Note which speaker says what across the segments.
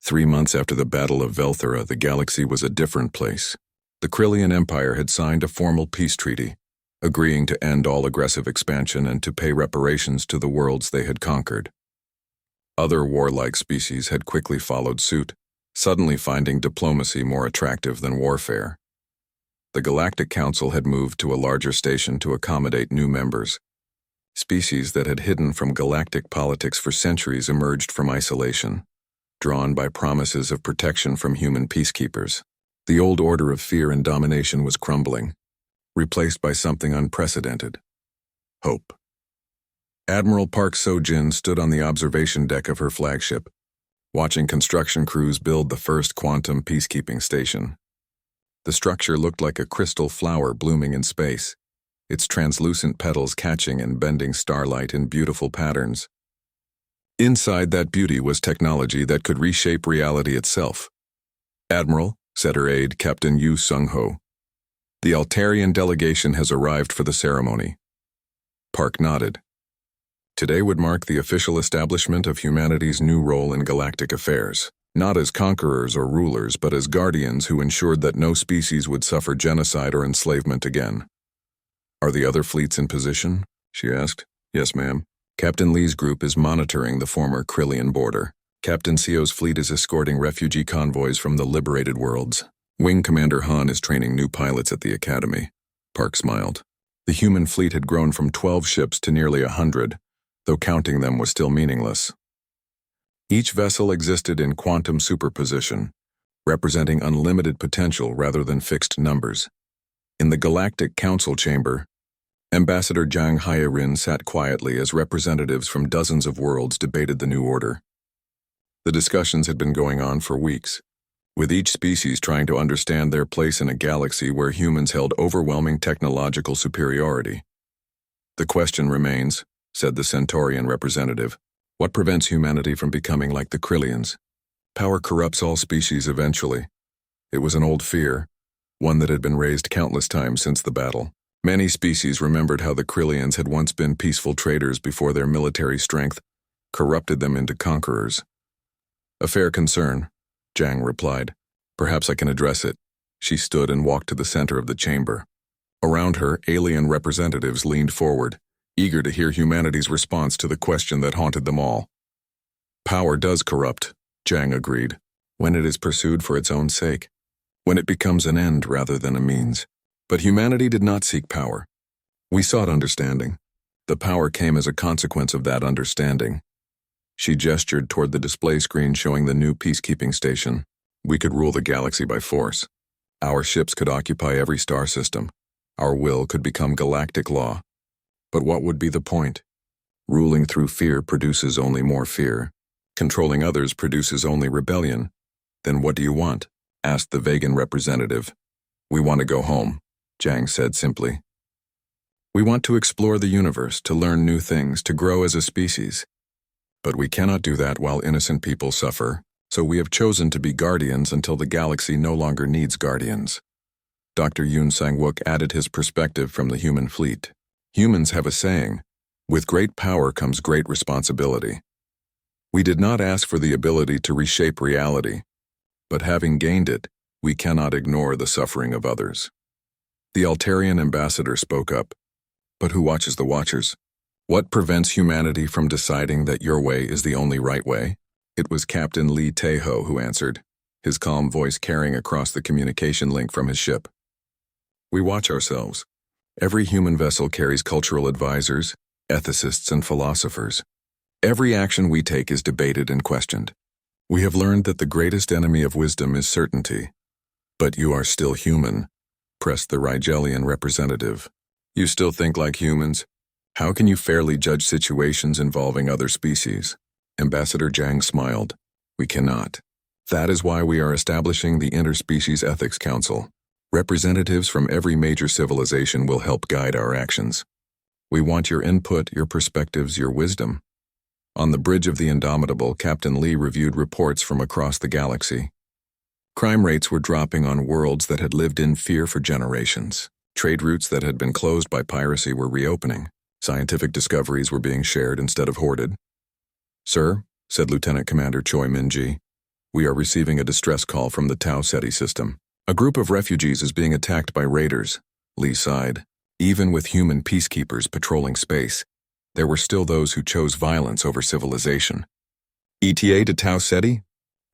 Speaker 1: 3 months after the Battle of Velthera, the galaxy was a different place. The Krillian Empire had signed a formal peace treaty, agreeing to end all aggressive expansion and to pay reparations to the worlds they had conquered. Other warlike species had quickly followed suit, suddenly finding diplomacy more attractive than warfare. The Galactic Council had moved to a larger station to accommodate new members. Species that had hidden from galactic politics for centuries emerged from isolation, drawn by promises of protection from human peacekeepers. The old order of fear and domination was crumbling, replaced by something unprecedented: hope. Admiral Park So-jin stood on the observation deck of her flagship, watching construction crews build the first quantum peacekeeping station. The structure looked like a crystal flower blooming in space, its translucent petals catching and bending starlight in beautiful patterns. Inside that beauty was technology that could reshape reality itself. "Admiral," said her aide, Captain Yu Sung-ho, "the Altarian delegation has arrived for the ceremony." Park nodded. Today would mark the official establishment of humanity's new role in galactic affairs, not as conquerors or rulers, but as guardians who ensured that no species would suffer genocide or enslavement again. "Are the other fleets in position?" she asked. "Yes, ma'am. Captain Lee's group is monitoring the former Krillian border. Captain Seo's fleet is escorting refugee convoys from the liberated worlds. Wing Commander Han is training new pilots at the academy." Park smiled. The human fleet had grown from 12 ships to nearly 100, though counting them was still meaningless. Each vessel existed in quantum superposition, representing unlimited potential rather than fixed numbers. In the Galactic Council chamber, Ambassador Zhang Hairin sat quietly as representatives from dozens of worlds debated the new order. The discussions had been going on for weeks, with each species trying to understand their place in a galaxy where humans held overwhelming technological superiority. "The question remains," said the Centaurian representative, "what prevents humanity from becoming like the Krillians? Power corrupts all species eventually. It was an old fear, one that had been raised countless times since the battle. Many species remembered how the Krillians had once been peaceful traders before their military strength corrupted them into conquerors." "A fair concern," Zhang replied. "Perhaps I can address it." She stood and walked to the center of the chamber. Around her, alien representatives leaned forward, eager to hear humanity's response to the question that haunted them all. "Power does corrupt," Zhang agreed, "when it is pursued for its own sake, when it becomes an end rather than a means. But humanity did not seek power. We sought understanding. The power came as a consequence of that understanding." She gestured toward the display screen showing the new peacekeeping station. "We could rule the galaxy by force. Our ships could occupy every star system. Our will could become galactic law. But what would be the point? Ruling through fear produces only more fear. Controlling others produces only rebellion. Then what do you want?" asked the Vegan representative. "We want to go home," Zhang said simply. "We want to explore the universe, to learn new things, to grow as a species. But we cannot do that while innocent people suffer, so we have chosen to be guardians until the galaxy no longer needs guardians." Dr. Yoon Sang-wook added his perspective from the human fleet. "Humans have a saying, with great power comes great responsibility. We did not ask for the ability to reshape reality, but having gained it, we cannot ignore the suffering of others." The Altarian ambassador spoke up. "But who watches the watchers? What prevents humanity from deciding that your way is the only right way?" It was Captain Lee Tae-ho who answered, his calm voice carrying across the communication link from his ship. "We watch ourselves. Every human vessel carries cultural advisors, ethicists, and philosophers. Every action we take is debated and questioned. We have learned that the greatest enemy of wisdom is certainty. But you are still human," pressed the Rigelian representative. "You still think like humans? How can you fairly judge situations involving other species?" Ambassador Zhang smiled. "We cannot. That is why we are establishing the Interspecies Ethics Council. Representatives from every major civilization will help guide our actions. We want your input, your perspectives, your wisdom." On the bridge of the Indomitable, Captain Lee reviewed reports from across the galaxy. Crime rates were dropping on worlds that had lived in fear for generations. Trade routes that had been closed by piracy were reopening. Scientific discoveries were being shared instead of hoarded. "Sir," said Lieutenant Commander Choi Min-ji, We are receiving a distress call from the Tau Ceti system. A group of refugees is being attacked by raiders, Lee sighed. Even with human peacekeepers patrolling space, there were still those who chose violence over civilization. ETA to Tau Ceti?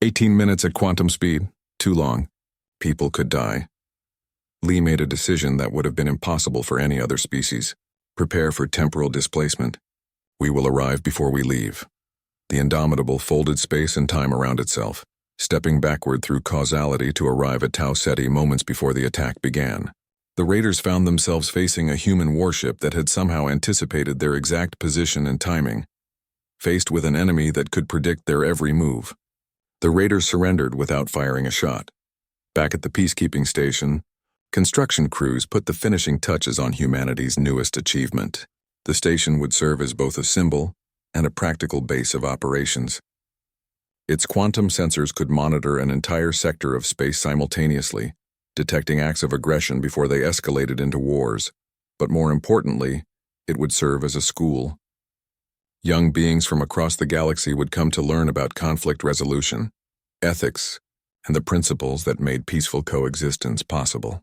Speaker 1: 18 minutes at quantum speed. Too long. People could die. Lee made a decision that would have been impossible for any other species. Prepare for temporal displacement. We will arrive before we leave. The Indomitable folded space and time around itself, stepping backward through causality to arrive at Tau Ceti moments before the attack began. The raiders found themselves facing a human warship that had somehow anticipated their exact position and timing, faced with an enemy that could predict their every move. The raiders surrendered without firing a shot. Back at the peacekeeping station, construction crews put the finishing touches on humanity's newest achievement. The station would serve as both a symbol and a practical base of operations. Its quantum sensors could monitor an entire sector of space simultaneously, detecting acts of aggression before they escalated into wars. But more importantly, it would serve as a school. Young beings from across the galaxy would come to learn about conflict resolution, ethics, and the principles that made peaceful coexistence possible.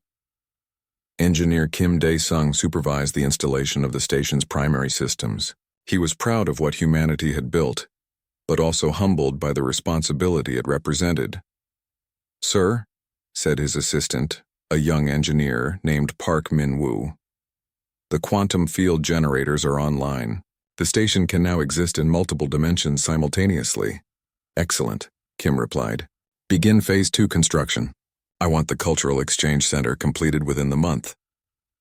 Speaker 1: Engineer Kim Dae-sung supervised the installation of the station's primary systems. He was proud of what humanity had built, but also humbled by the responsibility it represented. "Sir," said his assistant, a young engineer named Park Min-woo, "the quantum field generators are online. The station can now exist in multiple dimensions simultaneously." "Excellent," Kim replied. "Begin Phase 2 construction. I want the Cultural Exchange Center completed within the month."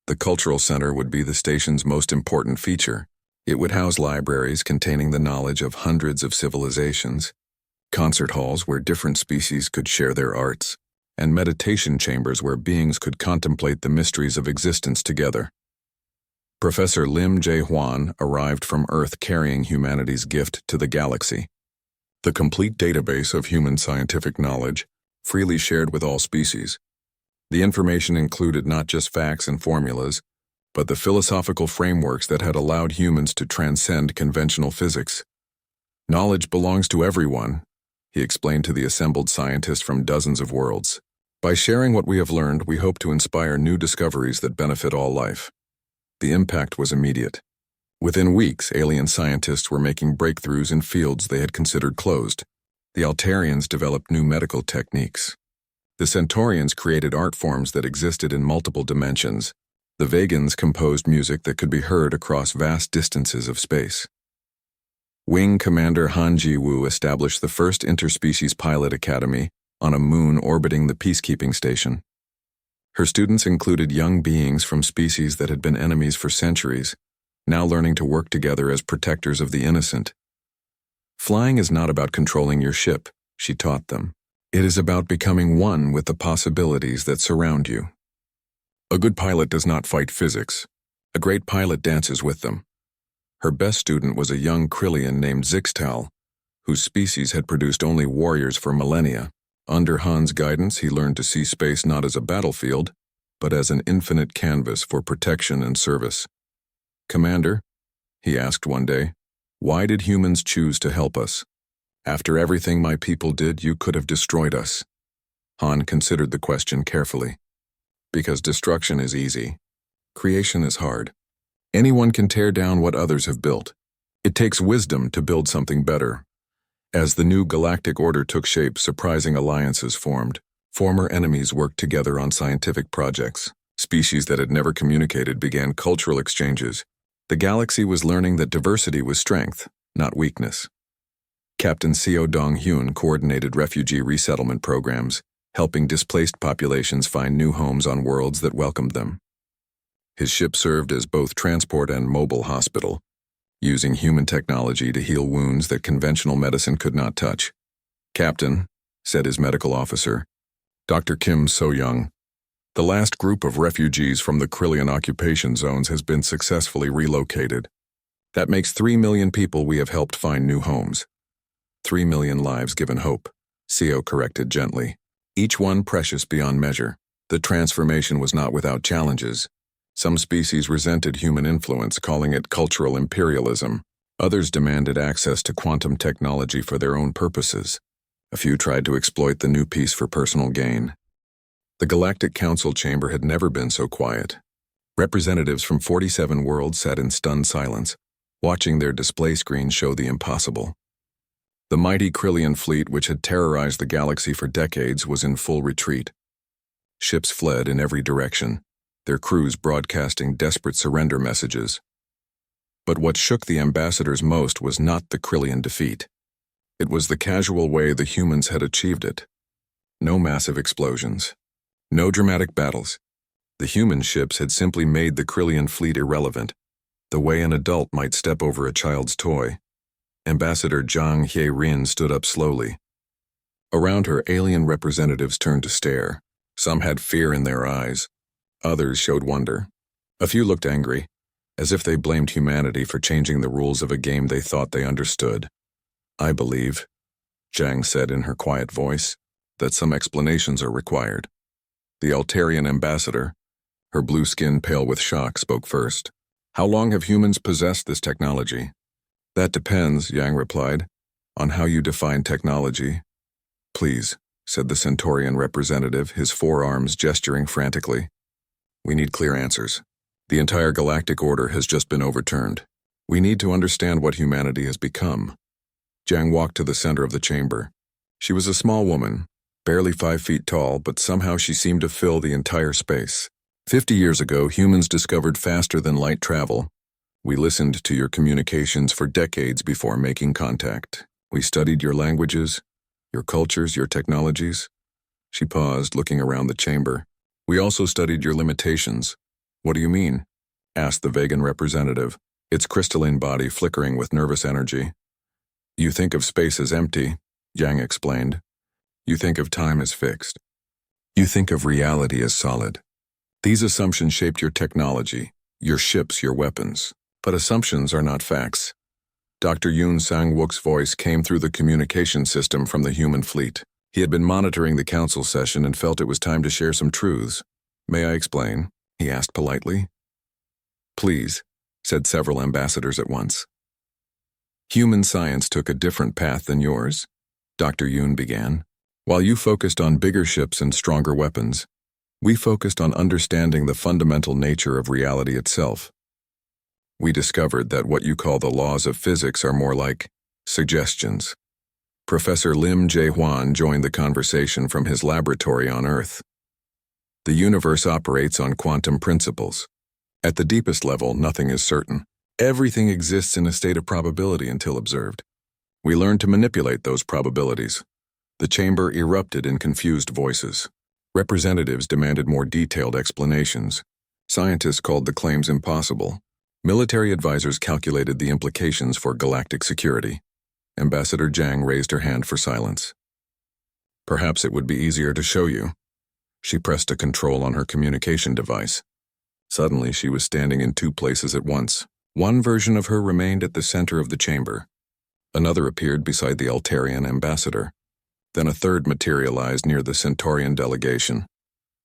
Speaker 1: The Cultural Center would be the station's most important feature. It would house libraries containing the knowledge of hundreds of civilizations, concert halls where different species could share their arts, and meditation chambers where beings could contemplate the mysteries of existence together. Professor Lim Jae-hwan arrived from Earth carrying humanity's gift to the galaxy. The complete database of human scientific knowledge, freely shared with all species. The information included not just facts and formulas, but the philosophical frameworks that had allowed humans to transcend conventional physics. "Knowledge belongs to everyone," he explained to the assembled scientists from dozens of worlds. "By sharing what we have learned, we hope to inspire new discoveries that benefit all life." The impact was immediate. Within weeks, alien scientists were making breakthroughs in fields they had considered closed. The Altarians developed new medical techniques. The Centaurians created art forms that existed in multiple dimensions. The Vegans composed music that could be heard across vast distances of space. Wing Commander Han Ji-woo established the first interspecies pilot academy on a moon orbiting the peacekeeping station. Her students included young beings from species that had been enemies for centuries, now learning to work together as protectors of the innocent. "Flying is not about controlling your ship," she taught them. "It is about becoming one with the possibilities that surround you." A good pilot does not fight physics. A great pilot dances with them. Her best student was a young Krillian named Zixtal, whose species had produced only warriors for millennia. Under Han's guidance, he learned to see space not as a battlefield, but as an infinite canvas for protection and service. "Commander," he asked one day, "why did humans choose to help us? After everything my people did, you could have destroyed us." Han considered the question carefully. "Because destruction is easy. Creation is hard. Anyone can tear down what others have built. It takes wisdom to build something better." As the new galactic order took shape, surprising alliances formed. Former enemies worked together on scientific projects. Species that had never communicated began cultural exchanges. The galaxy was learning that diversity was strength, not weakness. Captain Seo Dong-hyun coordinated refugee resettlement programs, helping displaced populations find new homes on worlds that welcomed them. His ship served as both transport and mobile hospital, using human technology to heal wounds that conventional medicine could not touch. "Captain," said his medical officer, Dr. Kim So-young, "the last group of refugees from the Krillian occupation zones has been successfully relocated. That makes 3 million people we have helped find new homes. 3 million lives given hope," Seo corrected gently. "Each one precious beyond measure." The transformation was not without challenges. Some species resented human influence, calling it cultural imperialism. Others demanded access to quantum technology for their own purposes. A few tried to exploit the new peace for personal gain. The Galactic Council chamber had never been so quiet. Representatives from 47 worlds sat in stunned silence, watching their display screens show the impossible. The mighty Krillian fleet, which had terrorized the galaxy for decades, was in full retreat. Ships fled in every direction, their crews broadcasting desperate surrender messages. But what shook the ambassadors most was not the Krillian defeat. It was the casual way the humans had achieved it. No massive explosions. No dramatic battles. The human ships had simply made the Krillian fleet irrelevant, the way an adult might step over a child's toy. Ambassador Zhang He-rin stood up slowly. Around her, alien representatives turned to stare. Some had fear in their eyes. Others showed wonder. A few looked angry, as if they blamed humanity for changing the rules of a game they thought they understood. "I believe," Zhang said in her quiet voice, "that some explanations are required." The Altarian ambassador, her blue skin pale with shock, spoke first. "How long have humans possessed this technology?" "That depends," Yang replied, "on how you define technology." "Please," said the Centaurian representative, his forearms gesturing frantically. "We need clear answers. The entire galactic order has just been overturned. We need to understand what humanity has become." Zhang walked to the center of the chamber. She was a small woman, barely 5 feet tall, but somehow she seemed to fill the entire space. 50 years ago, humans discovered faster than light travel. We listened to your communications for decades before making contact. We studied your languages, your cultures, your technologies. She paused, looking around the chamber. We also studied your limitations. What do you mean? Asked the Vegan representative, its crystalline body flickering with nervous energy. You think of space as empty, Yang explained. You think of time as fixed. You think of reality as solid. These assumptions shaped your technology, your ships, your weapons. But assumptions are not facts. Dr. Yoon Sang-wook's voice came through the communication system from the human fleet. He had been monitoring the council session and felt it was time to share some truths. May I explain? He asked politely. Please, said several ambassadors at once. Human science took a different path than yours, Dr. Yoon began. While you focused on bigger ships and stronger weapons, we focused on understanding the fundamental nature of reality itself. We discovered that what you call the laws of physics are more like suggestions. Professor Lim Jae-hwan joined the conversation from his laboratory on Earth. The universe operates on quantum principles. At the deepest level, nothing is certain. Everything exists in a state of probability until observed. We learned to manipulate those probabilities. The chamber erupted in confused voices. Representatives demanded more detailed explanations. Scientists called the claims impossible. Military advisors calculated the implications for galactic security. Ambassador Zhang raised her hand for silence. Perhaps it would be easier to show you. She pressed a control on her communication device. Suddenly, she was standing in 2 places at once. One version of her remained at the center of the chamber. Another appeared beside the Altarian ambassador. Then a third materialized near the Centaurian delegation.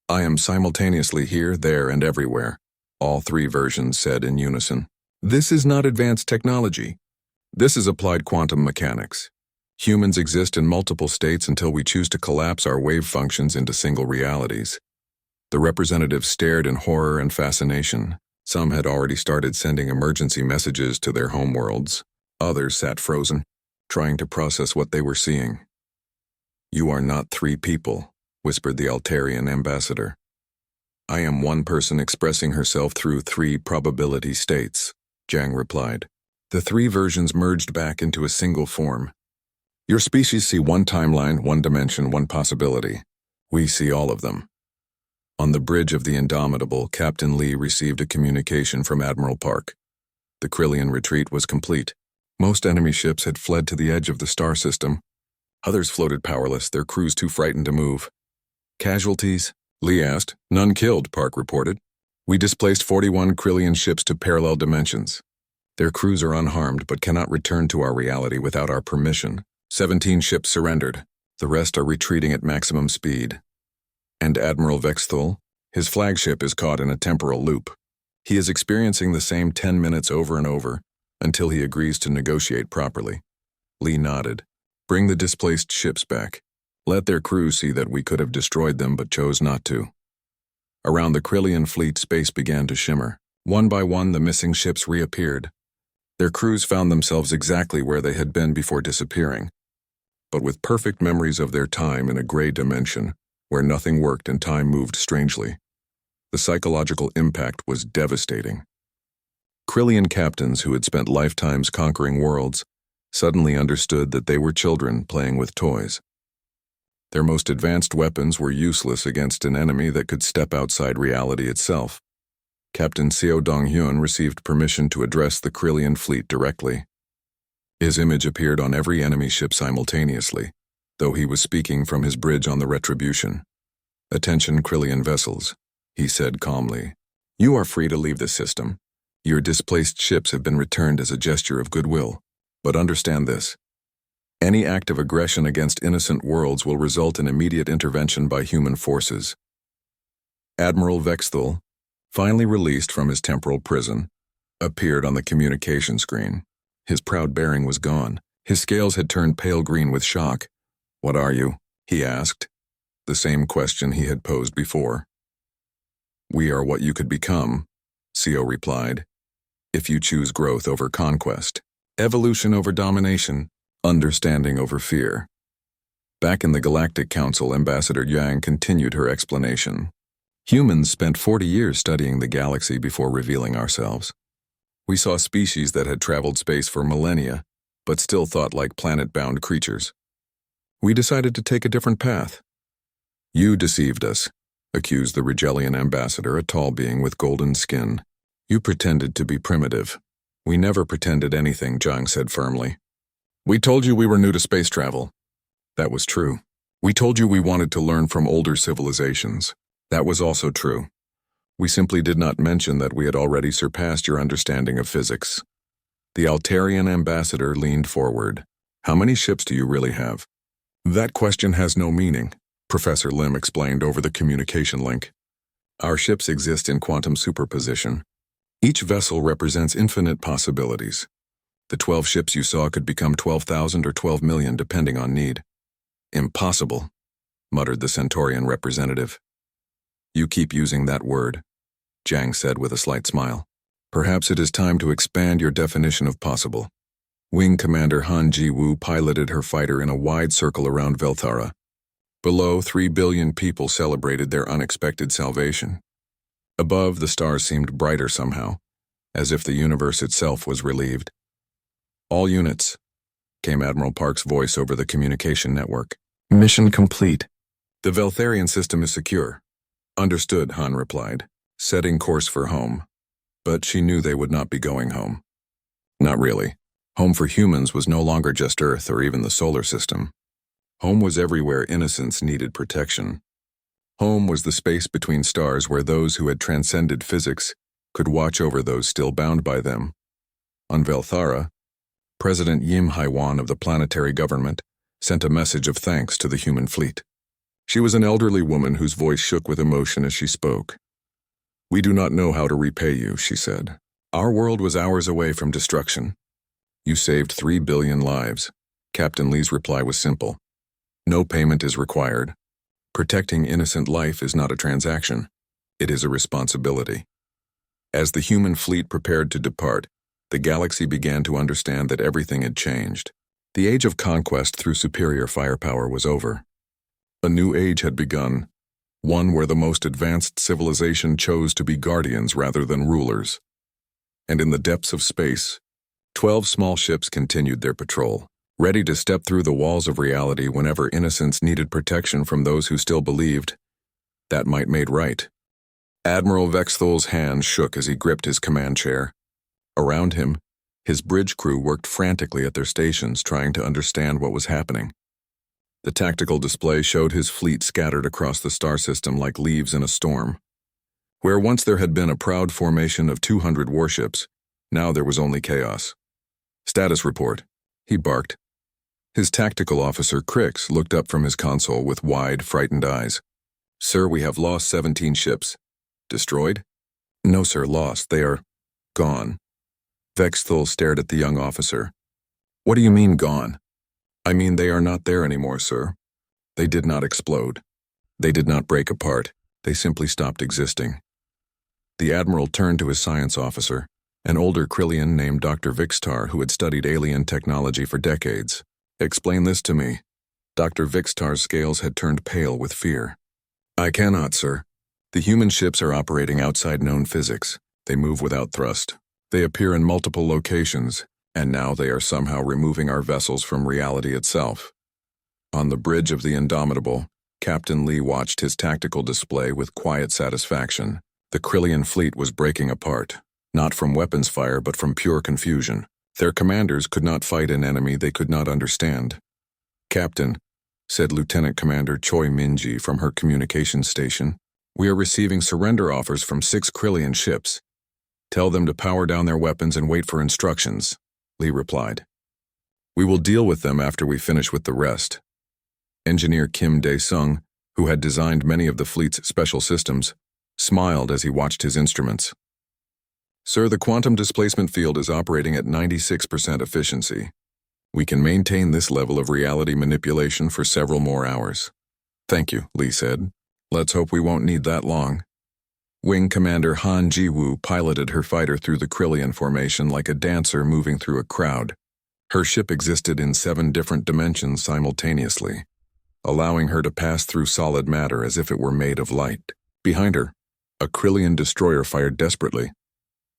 Speaker 1: I am simultaneously here, there, and everywhere, all 3 versions said in unison. This is not advanced technology. This is applied quantum mechanics. Humans exist in multiple states until we choose to collapse our wave functions into single realities. The representatives stared in horror and fascination. Some had already started sending emergency messages to their homeworlds. Others sat frozen, trying to process what they were seeing. You are not 3 people, whispered the Altarian ambassador. I am one person expressing herself through 3 probability states, Zhang replied. The 3 versions merged back into a single form. Your species see one timeline, one dimension, one possibility. We see all of them. On the bridge of the Indomitable, Captain Lee received a communication from Admiral Park. The Krillian retreat was complete. Most enemy ships had fled to the edge of the star system. Others floated powerless, their crews too frightened to move. Casualties? Lee asked. None killed, Park reported. We displaced 41 Krillian ships to parallel dimensions. Their crews are unharmed but cannot return to our reality without our permission. 17 ships surrendered. The rest are retreating at maximum speed. And Admiral Vexthul? His flagship is caught in a temporal loop. He is experiencing the same 10 minutes over and over until he agrees to negotiate properly. Lee nodded. Bring the displaced ships back. Let their crews see that we could have destroyed them but chose not to. Around the Krillian fleet, space began to shimmer. One by one, the missing ships reappeared. Their crews found themselves exactly where they had been before disappearing, but with perfect memories of their time in a gray dimension, where nothing worked and time moved strangely. The psychological impact was devastating. Krillian captains who had spent lifetimes conquering worlds suddenly understood that they were children playing with toys. Their most advanced weapons were useless against an enemy that could step outside reality itself. Captain Seo Dong-hyun received permission to address the Krillian fleet directly. His image appeared on every enemy ship simultaneously, though he was speaking from his bridge on the Retribution. "Attention, Krillian vessels," he said calmly. "You are free to leave the system. Your displaced ships have been returned as a gesture of goodwill. But understand this. Any act of aggression against innocent worlds will result in immediate intervention by human forces." Admiral Vexthal, finally released from his temporal prison, appeared on the communication screen. His proud bearing was gone. His scales had turned pale green with shock. "What are you?" he asked, the same question he had posed before. "We are what you could become," Seo replied, "if you choose growth over conquest, evolution over domination, understanding over fear." Back in the Galactic Council, Ambassador Yang continued her explanation. "Humans spent 40 years studying the galaxy before revealing ourselves. We saw species that had traveled space for millennia, but still thought like planet-bound creatures. We decided to take a different path. You deceived us," accused the Rigelian ambassador, a tall being with golden skin. "You pretended to be primitive." "We never pretended anything," Zhang said firmly. "We told you we were new to space travel." "That was true. We told you we wanted to learn from older civilizations." "That was also true. We simply did not mention that we had already surpassed your understanding of physics." The Altarian ambassador leaned forward. "How many ships do you really have?" "That question has no meaning," Professor Lim explained over the communication link. "Our ships exist in quantum superposition. Each vessel represents infinite possibilities. The 12 ships you saw could become 12,000 or 12 million depending on need." "Impossible," muttered the Centaurian representative. "You keep using that word," Zhang said with a slight smile. "Perhaps it is time to expand your definition of possible." Wing Commander Han Ji-woo piloted her fighter in a wide circle around Velthara. Below, 3 billion people celebrated their unexpected salvation. Above, the stars seemed brighter somehow, as if the universe itself was relieved. "All units," came Admiral Park's voice over the communication network. "Mission complete. The Veltharian system is secure." "Understood," Han replied, setting course for home. But she knew they would not be going home. Not really. Home for humans was no longer just Earth or even the solar system. Home was everywhere innocence needed protection. Home was the space between stars where those who had transcended physics could watch over those still bound by them. On Velthara, President Yim Haiwan of the planetary government sent a message of thanks to the human fleet. She was an elderly woman whose voice shook with emotion as she spoke. "We do not know how to repay you," she said. "Our world was hours away from destruction. You saved 3 billion lives." Captain Lee's reply was simple. "No payment is required. Protecting innocent life is not a transaction. It is a responsibility." As the human fleet prepared to depart, the galaxy began to understand that everything had changed. The age of conquest through superior firepower was over. A new age had begun, one where the most advanced civilization chose to be guardians rather than rulers. And in the depths of space, 12 small ships continued their patrol, ready to step through the walls of reality whenever innocence needed protection from those who still believed that might made right. Admiral Vexthal's hand shook as he gripped his command chair. Around him, his bridge crew worked frantically at their stations trying to understand what was happening. The tactical display showed his fleet scattered across the star system like leaves in a storm. Where once there had been a proud formation of 200 warships, now there was only chaos. "Status report," he barked. His tactical officer, Crix, looked up from his console with wide, frightened eyes. "Sir, we have lost 17 ships. Destroyed?" "No, sir, lost. They are gone." Vexthal stared at the young officer. "What do you mean, gone?" I mean, they are not there anymore, sir. They did not explode. They did not break apart. They simply stopped existing. The Admiral turned to his science officer, an older Krillian named Dr. Vixtar who had studied alien technology for decades. Explain this to me. Dr. Vixtar's scales had turned pale with fear. I cannot, sir. The human ships are operating outside known physics. They move without thrust. They appear in multiple locations, and now they are somehow removing our vessels from reality itself. On the bridge of the Indomitable, Captain Lee watched his tactical display with quiet satisfaction. The Krillian fleet was breaking apart, not from weapons fire but from pure confusion. Their commanders could not fight an enemy they could not understand. Captain, said Lieutenant Commander Choi Minji from her communications station, we are receiving surrender offers from 6 Krillian ships. Tell them to power down their weapons and wait for instructions, Lee replied. We will deal with them after we finish with the rest. Engineer Kim Dae-sung, who had designed many of the fleet's special systems, smiled as he watched his instruments. Sir, the quantum displacement field is operating at 96% efficiency. We can maintain this level of reality manipulation for several more hours. Thank you, Lee said. Let's hope we won't need that long. Wing Commander Han Ji-woo piloted her fighter through the Krillian formation like a dancer moving through a crowd. Her ship existed in 7 different dimensions simultaneously, allowing her to pass through solid matter as if it were made of light. Behind her, a Krillian destroyer fired desperately,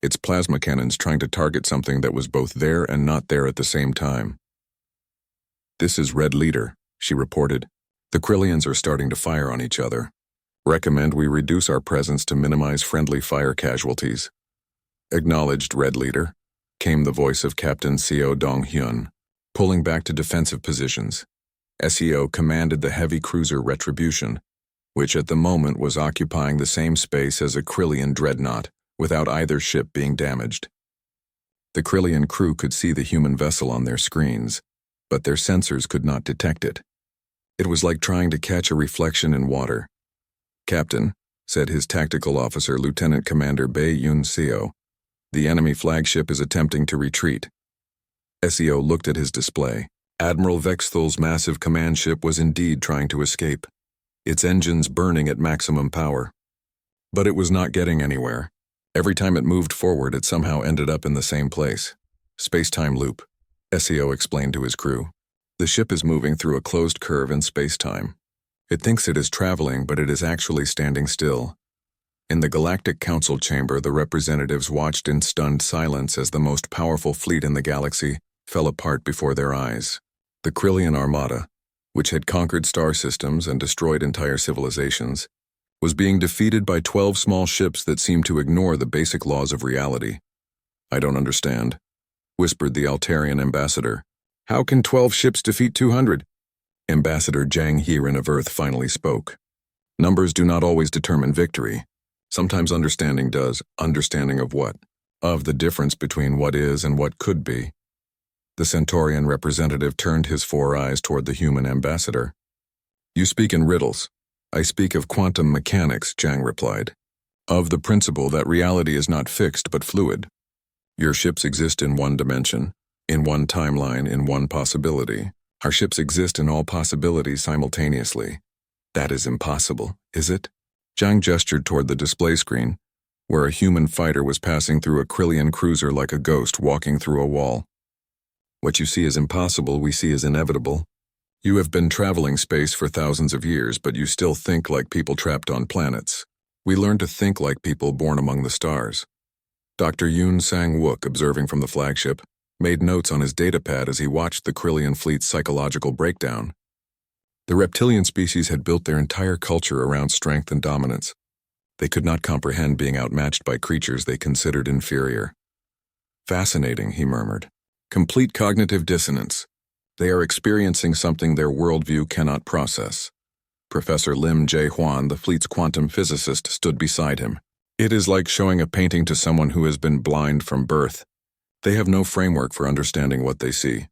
Speaker 1: its plasma cannons trying to target something that was both there and not there at the same time. This is Red Leader, she reported. The Krillians are starting to fire on each other. Recommend we reduce our presence to minimize friendly fire casualties. Acknowledged, Red Leader, came the voice of Captain Seo Dong-hyun, pulling back to defensive positions. SEO commanded the heavy cruiser Retribution, which at the moment was occupying the same space as a Krillian dreadnought, without either ship being damaged. The Krillian crew could see the human vessel on their screens, but their sensors could not detect it. It was like trying to catch a reflection in water. Captain, said his tactical officer Lieutenant Commander Bae Yun Seo, the enemy flagship is attempting to retreat. SEO looked at his display. Admiral Vexthal's massive command ship was indeed trying to escape, its engines burning at maximum power. But it was not getting anywhere. Every time it moved forward, it somehow ended up in the same place. Space-time loop, SEO explained to his crew. The ship is moving through a closed curve in space-time. It thinks it is traveling, but it is actually standing still. In the Galactic Council chamber, the representatives watched in stunned silence as the most powerful fleet in the galaxy fell apart before their eyes. The Krillian Armada, which had conquered star systems and destroyed entire civilizations, was being defeated by 12 small ships that seemed to ignore the basic laws of reality. I don't understand, whispered the Altarian ambassador. How can 12 ships defeat 200? Ambassador Jang Heeran of Earth finally spoke. Numbers do not always determine victory. Sometimes understanding does. Understanding of what? Of the difference between what is and what could be. The Centaurian representative turned his 4 eyes toward the human ambassador. You speak in riddles. I speak of quantum mechanics, Jang replied. Of the principle that reality is not fixed but fluid. Your ships exist in one dimension, in one timeline, in one possibility. Our ships exist in all possibilities simultaneously. That is impossible, is it? Jang gestured toward the display screen, where a human fighter was passing through a Krillian cruiser like a ghost walking through a wall. What you see as impossible, we see as inevitable. You have been traveling space for thousands of years, but you still think like people trapped on planets. We learn to think like people born among the stars. Dr. Yoon Sang-wook, observing from the flagship, made notes on his datapad as he watched the Krillian fleet's psychological breakdown. The reptilian species had built their entire culture around strength and dominance. They could not comprehend being outmatched by creatures they considered inferior. Fascinating, he murmured. Complete cognitive dissonance. They are experiencing something their worldview cannot process. Professor Lim Jae-hwan, the fleet's quantum physicist, stood beside him. It is like showing a painting to someone who has been blind from birth. They have no framework for understanding what they see.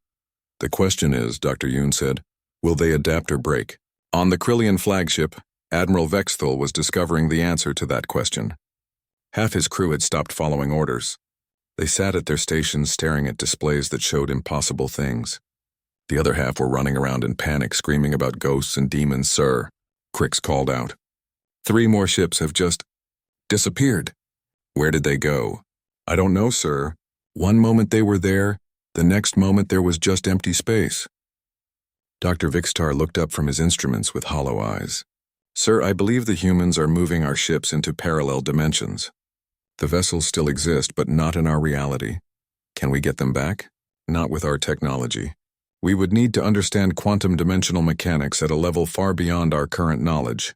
Speaker 1: The question is, Dr. Yoon said, will they adapt or break? On the Krillian flagship, Admiral Vexthal was discovering the answer to that question. Half his crew had stopped following orders. They sat at their stations staring at displays that showed impossible things. The other half were running around in panic, screaming about ghosts and demons. "Sir," Crix called out. "3 more ships have just disappeared." "Where did they go?" "I don't know, sir. One moment they were there, the next moment there was just empty space." Dr. Vixtar looked up from his instruments with hollow eyes. "Sir, I believe the humans are moving our ships into parallel dimensions. The vessels still exist, but not in our reality. Can we get them back? Not with our technology. We would need to understand quantum dimensional mechanics at a level far beyond our current knowledge."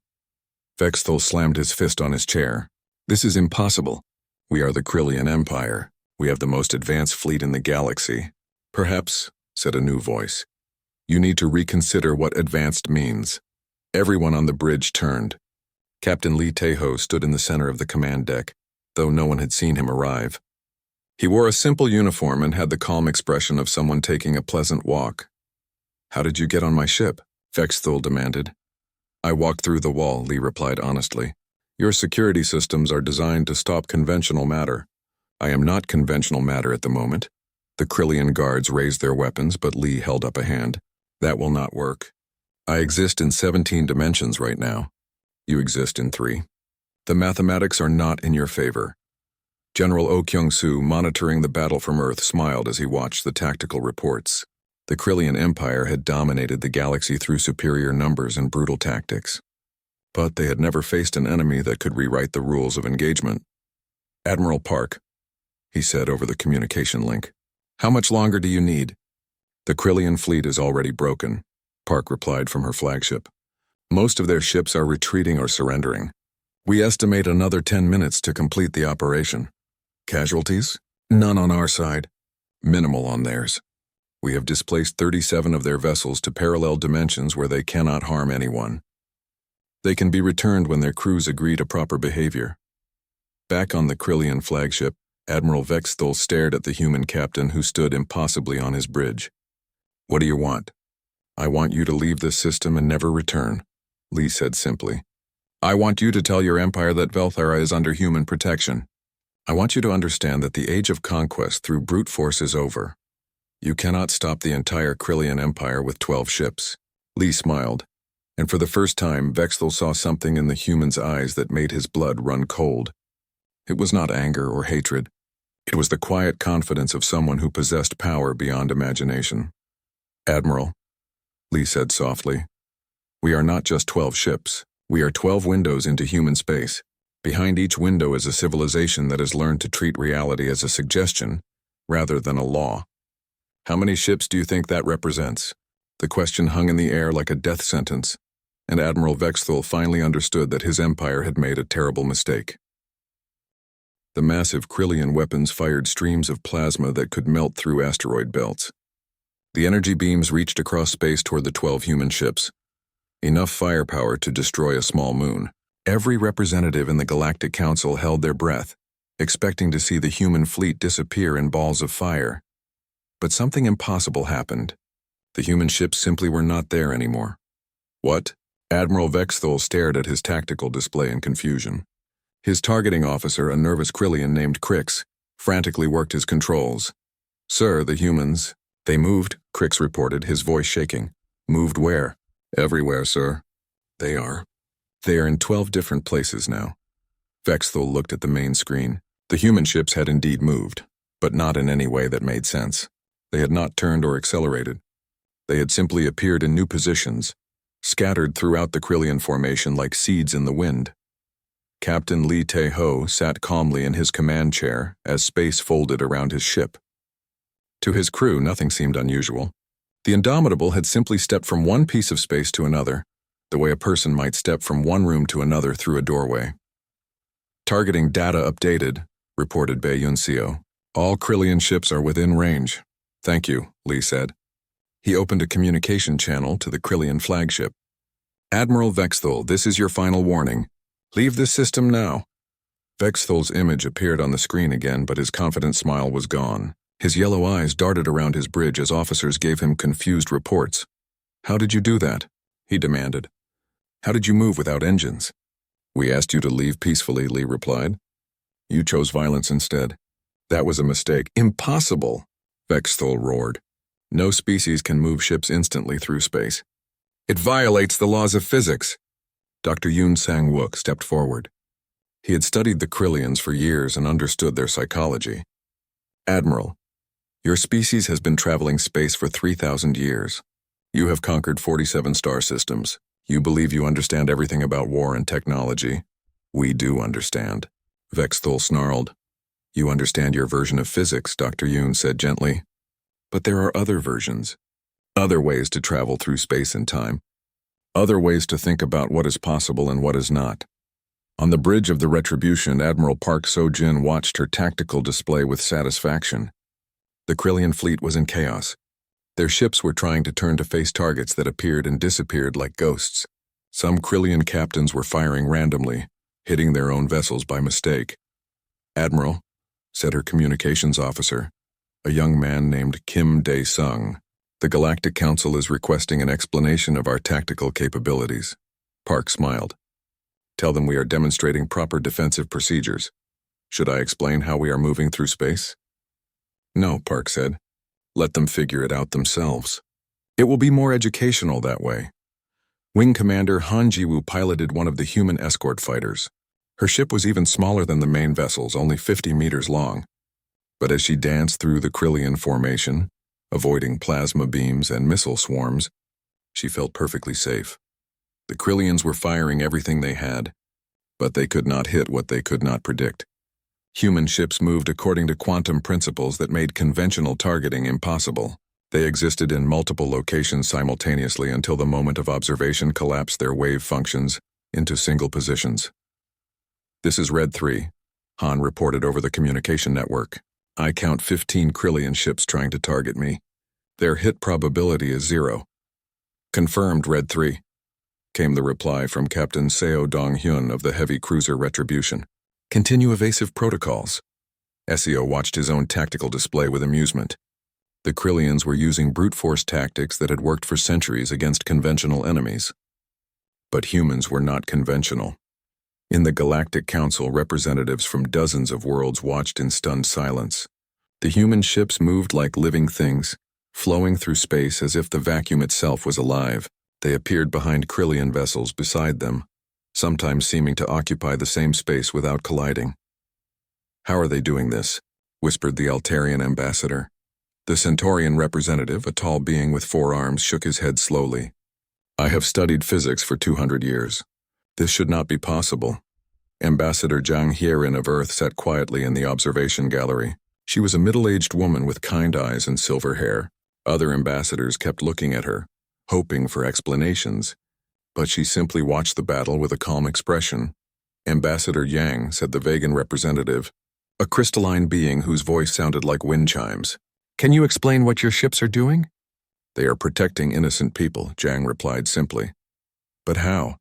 Speaker 1: Vexthul slammed his fist on his chair. "This is impossible. We are the Krillian Empire. We have the most advanced fleet in the galaxy." "Perhaps," said a new voice, "you need to reconsider what advanced means." Everyone on the bridge turned. Captain Lee Taeho stood in the center of the command deck, though no one had seen him arrive. He wore a simple uniform and had the calm expression of someone taking a pleasant walk. "How did you get on my ship?" Vexthul demanded. "I walked through the wall," Lee replied honestly. "Your security systems are designed to stop conventional matter. I am not conventional matter at the moment." The Krillian guards raised their weapons, but Lee held up a hand. "That will not work. I exist in 17 dimensions right now. You exist in 3. The mathematics are not in your favor." General Oh Kyung-soo, monitoring the battle from Earth, smiled as he watched the tactical reports. The Krillian Empire had dominated the galaxy through superior numbers and brutal tactics. But they had never faced an enemy that could rewrite the rules of engagement. "Admiral Park," he said over the communication link, "how much longer do you need?" "The Krillian fleet is already broken," Park replied from her flagship. "Most of their ships are retreating or surrendering. We estimate another 10 minutes to complete the operation." "Casualties?" "None on our side. Minimal on theirs. We have displaced 37 of their vessels to parallel dimensions where they cannot harm anyone. They can be returned when their crews agree to proper behavior." Back on the Krillian flagship, Admiral Vexthul stared at the human captain who stood impossibly on his bridge. "What do you want?" "I want you to leave this system and never return," Lee said simply. "I want you to tell your empire that Velthara is under human protection. I want you to understand that the age of conquest through brute force is over. You cannot stop the entire Krillian Empire with 12 ships." Lee smiled, and for the first time Vexthul saw something in the human's eyes that made his blood run cold. It was not anger or hatred. It was the quiet confidence of someone who possessed power beyond imagination. "Admiral," Lee said softly, "we are not just 12 ships. We are 12 windows into human space. Behind each window is a civilization that has learned to treat reality as a suggestion rather than a law. How many ships do you think that represents?" The question hung in the air like a death sentence, and Admiral Vexthul finally understood that his empire had made a terrible mistake. The massive Krillian weapons fired streams of plasma that could melt through asteroid belts. The energy beams reached across space toward the 12 human ships, enough firepower to destroy a small moon. Every representative in the Galactic Council held their breath, expecting to see the human fleet disappear in balls of fire. But something impossible happened. The human ships simply were not there anymore. "What?" Admiral Vexthul stared at his tactical display in confusion. His targeting officer, a nervous Krillian named Crix, frantically worked his controls. "Sir, the humans..." "They moved," Crix reported, his voice shaking. "Moved where?" "Everywhere, sir." "They are in 12 different places now." Vexthul looked at the main screen. The human ships had indeed moved, but not in any way that made sense. They had not turned or accelerated. They had simply appeared in new positions, scattered throughout the Krillian formation like seeds in the wind. Captain Lee Tae-ho sat calmly in his command chair as space folded around his ship. To his crew, nothing seemed unusual. The Indomitable had simply stepped from one piece of space to another, the way a person might step from one room to another through a doorway. "Targeting data updated," reported Bae Yun-seo. "All Krillian ships are within range." "Thank you," Lee said. He opened a communication channel to the Krillian flagship. "Admiral Vexthul, this is your final warning. Leave this system now." Vexthul's image appeared on the screen again, but his confident smile was gone. His yellow eyes darted around his bridge as officers gave him confused reports. "How did you do that?" he demanded. "How did you move without engines?" "We asked you to leave peacefully," Lee replied. "You chose violence instead. That was a mistake." "Impossible!" Vexthul roared. No species can move ships instantly through space. It violates the laws of physics. Dr. Yoon Sang-wook stepped forward. He had studied the Krillians for years and understood their psychology. Admiral, your species has been traveling space for 3,000 years. You have conquered 47 star systems. You believe you understand everything about war and technology. We do understand. Vexthul snarled. You understand your version of physics, Dr. Yoon said gently. But there are other versions. Other ways to travel through space and time. Other ways to think about what is possible and what is not. On the bridge of the Retribution, Admiral Park So-jin watched her tactical display with satisfaction. The Krillian fleet was in chaos. Their ships were trying to turn to face targets that appeared and disappeared like ghosts. Some Krillian captains were firing randomly, hitting their own vessels by mistake. Admiral, said her communications officer, a young man named Kim Dae-sung, the Galactic Council is requesting an explanation of our tactical capabilities. Park smiled. Tell them we are demonstrating proper defensive procedures. Should I explain how we are moving through space? No, Park said. Let them figure it out themselves. It will be more educational that way. Wing Commander Han Ji-woo piloted one of the human escort fighters. Her ship was even smaller than the main vessels, only 50 meters long. But as she danced through the Krillian formation, avoiding plasma beams and missile swarms, she felt perfectly safe. The Krillians were firing everything they had, but they could not hit what they could not predict. Human ships moved according to quantum principles that made conventional targeting impossible. They existed in multiple locations simultaneously until the moment of observation collapsed their wave functions into single positions. This is Red 3, Han reported over the communication network. I count 15 Krillian ships trying to target me. Their hit probability is 0. Confirmed, Red 3, came the reply from Captain Seo Dong-hyun of the heavy cruiser Retribution. Continue evasive protocols. Seo watched his own tactical display with amusement. The Krillians were using brute force tactics that had worked for centuries against conventional enemies. But humans were not conventional. In the Galactic Council, representatives from dozens of worlds watched in stunned silence. The human ships moved like living things, flowing through space as if the vacuum itself was alive. They appeared behind Krillian vessels beside them, sometimes seeming to occupy the same space without colliding. How are they doing this? Whispered the Altarian ambassador. The Centaurian representative, a tall being with 4 arms, shook his head slowly. I have studied physics for 200 years. This should not be possible. Ambassador Jang Hyerin of Earth sat quietly in the observation gallery. She was a middle-aged woman with kind eyes and silver hair. Other ambassadors kept looking at her, hoping for explanations, but she simply watched the battle with a calm expression. Ambassador Yang, said the Vegan representative, a crystalline being whose voice sounded like wind chimes. Can you explain what your ships are doing? They are protecting innocent people, Jang replied simply. But how?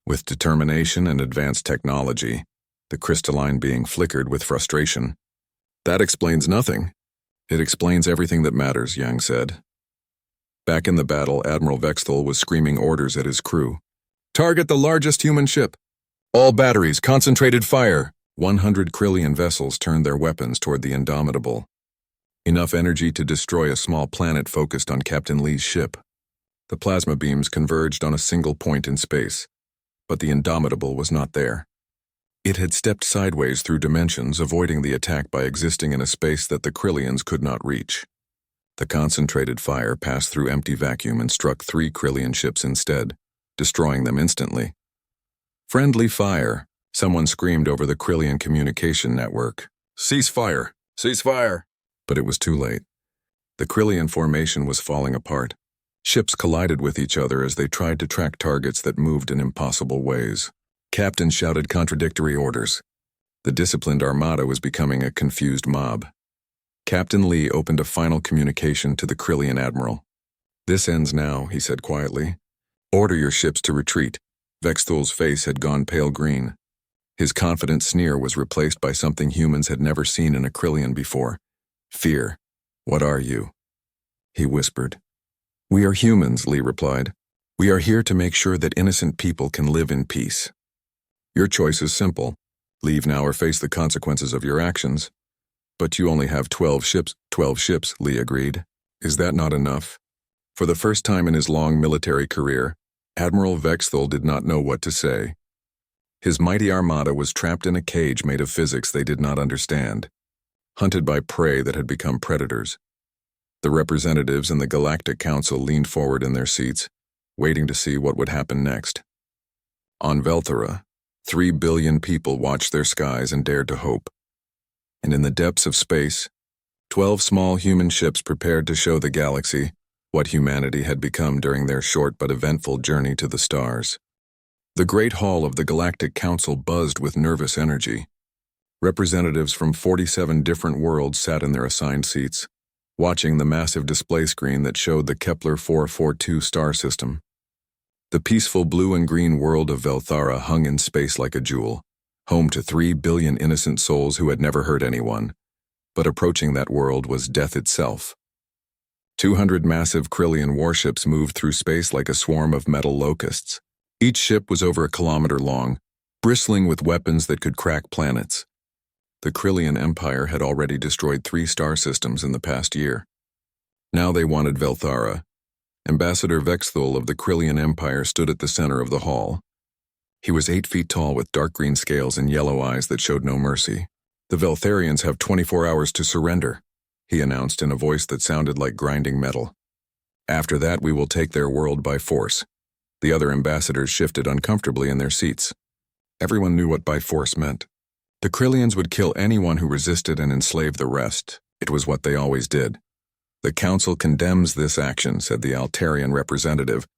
Speaker 1: With determination and advanced technology, the crystalline being flickered with frustration. That explains nothing. It explains everything that matters, Yang said. Back in the battle, Admiral Vexthul was screaming orders at his crew. Target the largest human ship. All batteries, concentrated fire. 100 Krillian vessels turned their weapons toward the Indomitable. Enough energy to destroy a small planet focused on Captain Lee's ship. The plasma beams converged on a single point in space. But the Indomitable was not there. It had stepped sideways through dimensions, avoiding the attack by existing in a space that the Krillians could not reach. The concentrated fire passed through empty vacuum and struck 3 Krillian ships instead, destroying them instantly. Friendly fire, someone screamed over the Krillian communication network. Cease fire! Cease fire! But it was too late. The Krillian formation was falling apart. Ships collided with each other as they tried to track targets that moved in impossible ways. Captains shouted contradictory orders. The disciplined armada was becoming a confused mob. Captain Lee opened a final communication to the Krillian admiral. This ends now, he said quietly. Order your ships to retreat. Vexthul's face had gone pale green. His confident sneer was replaced by something humans had never seen in a Krillian before. Fear. What are you? He whispered. We are humans, Lee replied. We are here to make sure that innocent people can live in peace. Your choice is simple. Leave now or face the consequences of your actions. But you only have 12 ships. 12 ships, Lee agreed. Is that not enough? For the first time in his long military career, Admiral Vexthul did not know what to say. His mighty armada was trapped in a cage made of physics they did not understand, hunted by prey that had become predators. The representatives in the Galactic Council leaned forward in their seats, waiting to see what would happen next. On Velthora, 3 billion people watched their skies and dared to hope. And in the depths of space, 12 small human ships prepared to show the galaxy what humanity had become during their short but eventful journey to the stars. The great hall of the Galactic Council buzzed with nervous energy. Representatives from 47 different worlds sat in their assigned seats, watching the massive display screen that showed the Kepler 442 star system. The peaceful blue and green world of Velthara hung in space like a jewel, home to 3 billion innocent souls who had never hurt anyone. But approaching that world was death itself. 200 massive Krillian warships moved through space like a swarm of metal locusts. Each ship was over a kilometer long, bristling with weapons that could crack planets. The Krillian Empire had already destroyed 3 star systems in the past year. Now they wanted Velthara. Ambassador Vexthul of the Krillian Empire stood at the center of the hall. He was 8 feet tall with dark green scales and yellow eyes that showed no mercy. "The Veltharians have 24 hours to surrender," he announced in a voice that sounded like grinding metal. "After that, we will take their world by force." The other ambassadors shifted uncomfortably in their seats. Everyone knew what by force meant. The Krillians would kill anyone who resisted and enslave the rest. It was what they always did. "The Council condemns this action," said the Altarian representative,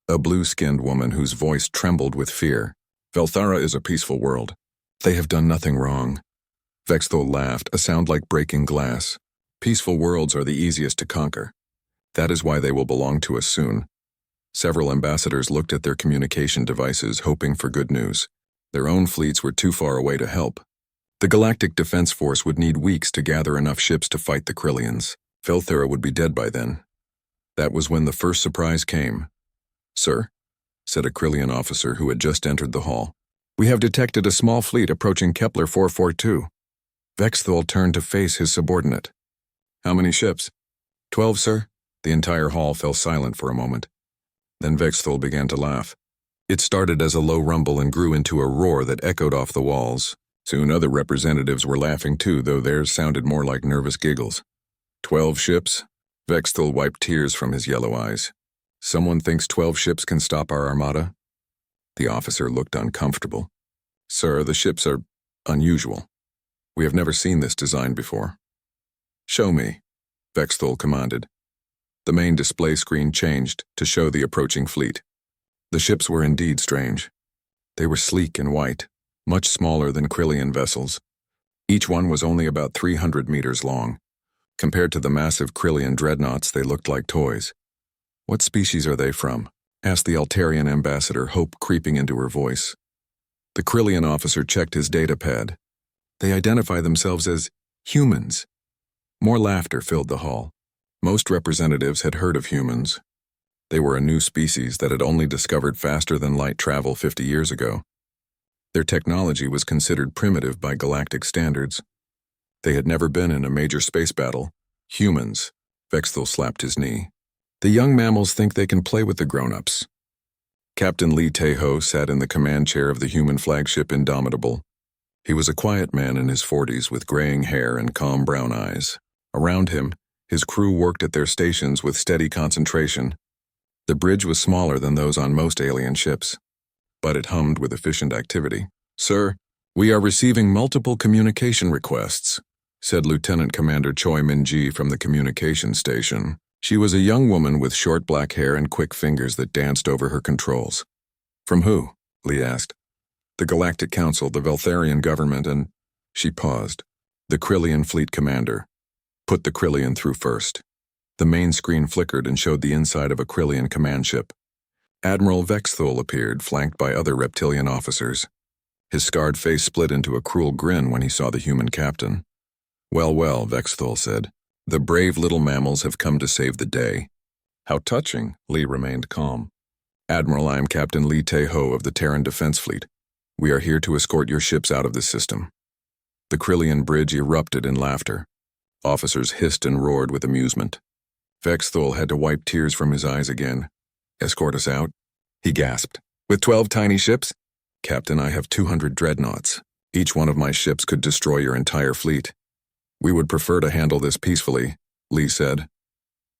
Speaker 1: a blue-skinned woman whose voice trembled with fear. "Velthara is a peaceful world. They have done nothing wrong." Vexthul laughed, a sound like breaking glass. "Peaceful worlds are the easiest to conquer. That is why they will belong to us soon." Several ambassadors looked at their communication devices, hoping for good news. Their own fleets were too far away to help. The Galactic Defense Force would need weeks to gather enough ships to fight the Krillians. Velthara would be dead by then. That was when the first surprise came. "Sir," said a Krillian officer who had just entered the hall, "we have detected a small fleet approaching Kepler 442. Vexthul turned to face his subordinate. "How many ships?" 12, sir." The entire hall fell silent for a moment. Then Vexthul began to laugh. It started as a low rumble and grew into a roar that echoed off the walls. Soon other representatives were laughing too, though theirs sounded more like nervous giggles. 12 ships? Vexthul wiped tears from his yellow eyes. "Someone thinks 12 ships can stop our armada?" The officer looked uncomfortable. "Sir, the ships are unusual. We have never seen this design before." "Show me," Vexthul commanded. The main display screen changed to show the approaching fleet. The ships were indeed strange. They were sleek and white, much smaller than Krillian vessels. Each one was only about 300 meters long. Compared to the massive Krillian dreadnoughts, they looked like toys. "What species are they from?" asked the Altarian ambassador, hope creeping into her voice. The Krillian officer checked his datapad. "They identify themselves as humans." More laughter filled the hall. Most representatives had heard of humans. They were a new species that had only discovered faster-than-light travel 50 years ago. Their technology was considered primitive by galactic standards. They had never been in a major space battle. "Humans," Vexthul slapped his knee. "The young mammals think they can play with the grown-ups." Captain Li Taeho sat in the command chair of the human flagship Indomitable. He was a quiet man in his 40s with graying hair and calm brown eyes. Around him, his crew worked at their stations with steady concentration. The bridge was smaller than those on most alien ships, but it hummed with efficient activity. "Sir, we are receiving multiple communication requests," said Lieutenant Commander Choi Min-ji from the communication station. She was a young woman with short black hair and quick fingers that danced over her controls. "From who?" Lee asked. "The Galactic Council, the Veltharian government, and—" She paused. "The Krillian fleet commander. Put the Krillian through first." The main screen flickered and showed the inside of a Krillian command ship. Admiral Vexthul appeared, flanked by other reptilian officers. His scarred face split into a cruel grin when he saw the human captain. "Well, well," Vexthul said. "The brave little mammals have come to save the day." "How touching," Lee remained calm. "Admiral, I am Captain Li Taeho of the Terran Defense Fleet. We are here to escort your ships out of this system." The Krillian bridge erupted in laughter. Officers hissed and roared with amusement. Vexthul had to wipe tears from his eyes again. Escort us out? He gasped. With 12 tiny ships? Captain, I have 200 dreadnoughts. Each one of my ships could destroy your entire fleet. We would prefer to handle this peacefully, Lee said.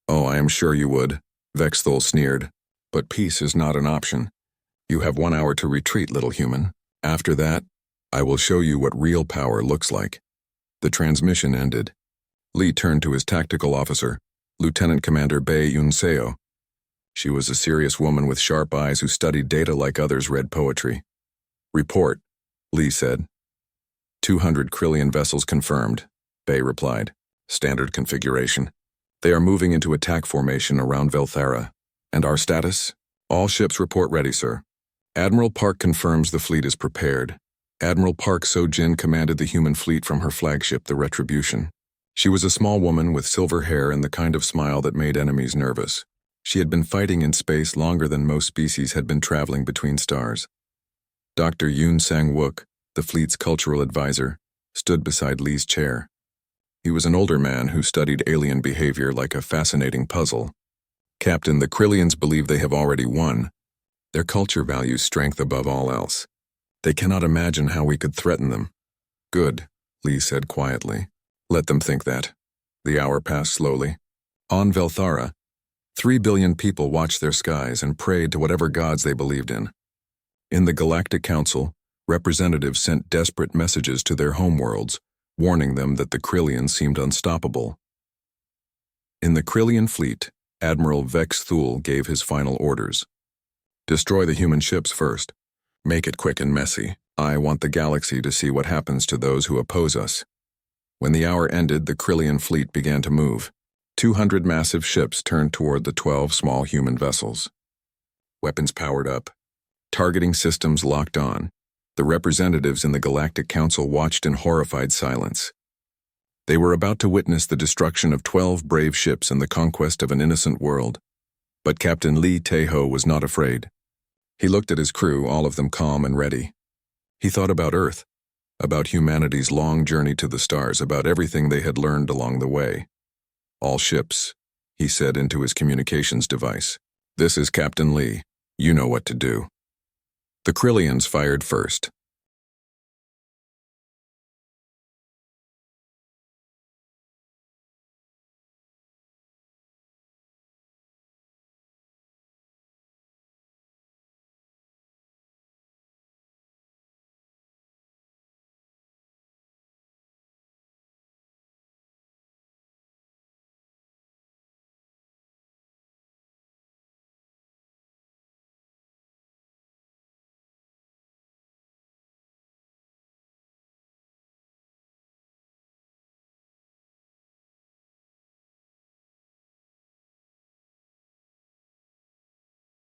Speaker 1: Oh, I am sure you would, Vexthul sneered. But peace is not an option. You have 1 hour to retreat, little human. After that, I will show you what real power looks like. The transmission ended. Lee turned to his tactical officer, Lieutenant Commander Bei Yunseo. She was a serious woman with sharp eyes who studied data like others read poetry. Report, Lee said. 200 Krillian vessels confirmed, Bei replied. Standard configuration. They are moving into attack formation around Velthara. And our status? All ships report ready, sir. Admiral Park confirms the fleet is prepared. Admiral Park Sojin commanded the human fleet from her flagship, the Retribution. She was a small woman with silver hair and the kind of smile that made enemies nervous. She had been fighting in space longer than most species had been traveling between stars. Dr. Yoon Sang-wook, the fleet's cultural advisor, stood beside Lee's chair. He was an older man who studied alien behavior like a fascinating puzzle. Captain, the Krillians believe they have already won. Their culture values strength above all else. They cannot imagine how we could threaten them. Good, Lee said quietly. Let them think that. The hour passed slowly. On Velthara, 3 billion people watched their skies and prayed to whatever gods they believed in. In the Galactic Council, representatives sent desperate messages to their homeworlds, warning them that the Krillians seemed unstoppable. In the Krillian fleet, Admiral Vexthul gave his final orders. Destroy the human ships first. Make it quick and messy. I want the galaxy to see what happens to those who oppose us. When the hour ended, the Krillian fleet began to move. 200 massive ships turned toward the 12 small human vessels. Weapons powered up. Targeting systems locked on. The representatives in the Galactic Council watched in horrified silence. They were about to witness the destruction of 12 brave ships and the conquest of an innocent world. But Captain Lee Tae-ho was not afraid. He looked at his crew, all of them calm and ready. He thought about Earth, about humanity's long journey to the stars, about everything they had learned along the way. All ships, he said into his communications device. This is Captain Lee. You know what to do. The Krillians fired first.